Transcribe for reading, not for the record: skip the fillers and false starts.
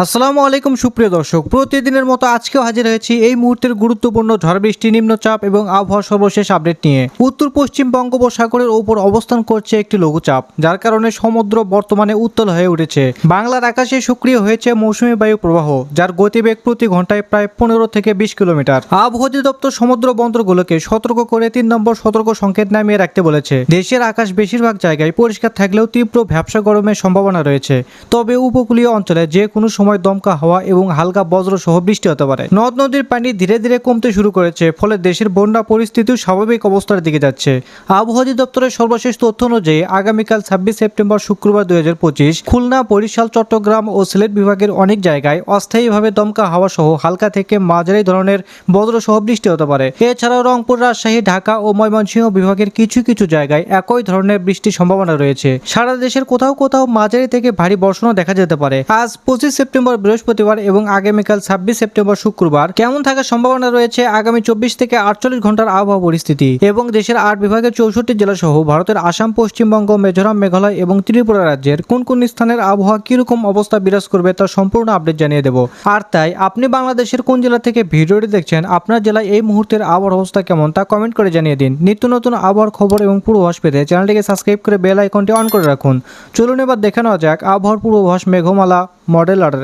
আসসালামু আলাইকুম সুপ্রিয় দর্শক, প্রতিদিনের মতো আজকেও হাজির হয়েছি এই মুহূর্তের গুরুত্বপূর্ণ ঝড় বৃষ্টি, নিম্নচাপ এবং আবহাওয়ার সর্বশেষ আপডেট নিয়ে। উত্তর পশ্চিম বঙ্গোপসাগরের ওপর অবস্থান করছে একটি লঘুচাপ, যার কারণে সমুদ্র বর্তমানে উত্তাল হয়ে উঠেছে। বাংলার আকাশে সক্রিয় হয়েছে মৌসুমী বায়ু প্রবাহ, যার গতিবেগ প্রতি ঘন্টায় প্রায় 15 থেকে 20 কিলোমিটার। আবহাওয়া অধিদপ্তর সমুদ্র বন্দরগুলোকে সতর্ক করে 3 নম্বর সতর্ক সংকেত নামিয়ে রাখতে বলেছে। দেশের আকাশ বেশিরভাগ জায়গায় পরিষ্কার থাকলেও তীব্র ভ্যাপসা গরমের সম্ভাবনা রয়েছে। তবে উপকূলীয় অঞ্চলে যে কোনো সময় দমকা হাওয়া এবং হালকা বজ্র সহ বৃষ্টি হতে পারে। নদ নদীর পানি ধীরে ধীরে কমতে শুরু করেছে, ফলে দেশের বন্যা পরিস্থিতিও স্বাভাবিক অবস্থার দিকে যাচ্ছে। আবহাওয়া অধিদপ্তরের সর্বশেষ তথ্য অনুযায়ী আগামীকাল 26 সেপ্টেম্বর শুক্রবার 2025 খুলনা, বরিশাল, চট্টগ্রাম ও সিলেট বিভাগের অনেক জায়গায় অস্থায়ীভাবে দমকা হাওয়া সহ হালকা থেকে মাঝারি ধরনের বজ্র সহ বৃষ্টি হতে পারে। এছাড়াও রংপুর, রাজশাহী, ঢাকা ও ময়মনসিংহ বিভাগের কিছু কিছু জায়গায় একই ধরনের বৃষ্টির সম্ভাবনা রয়েছে। সারা দেশের কোথাও কোথাও মাঝারি থেকে ভারী বর্ষণও দেখা যেতে পারে। আজ 25 সেপ্টেম্বর বৃহস্পতিবার এবং আগামীকাল 26 সেপ্টেম্বর শুক্রবার কেমন থাকার সম্ভাবনা রয়েছে আগামী 24 থেকে 48 ঘন্টার আবহাওয়া পরিস্থিতি এবং দেশের 8 বিভাগের 64 জেলা সহ ভারতের আসাম, পশ্চিমবঙ্গ, মিজোরাম, মেঘালয় এবং ত্রিপুরা রাজ্যের কোন কোন স্থানের আবহাওয়া কিরকম অবস্থা বিরাজ করবে তার সম্পূর্ণ আপডেট জানিয়ে দেব। আর তাই আপনি বাংলাদেশের কোন জেলা থেকে ভিডিওটি দেখছেন, আপনার জেলায় এই মুহূর্তের আবহাওয়ার অবস্থা কেমন তা কমেন্ট করে জানিয়ে দিন। নিত্য নতুন আবহাওয়ার খবর এবং পূর্বাভাস পেতে চ্যানেলটিকে সাবস্ক্রাইব করে বেল আইকনটি অন করে রাখুন। চলুন এবার দেখে নেওয়া যাক আবহাওয়ার পূর্বাভাস মেঘমালা মডেল আর্ডারে।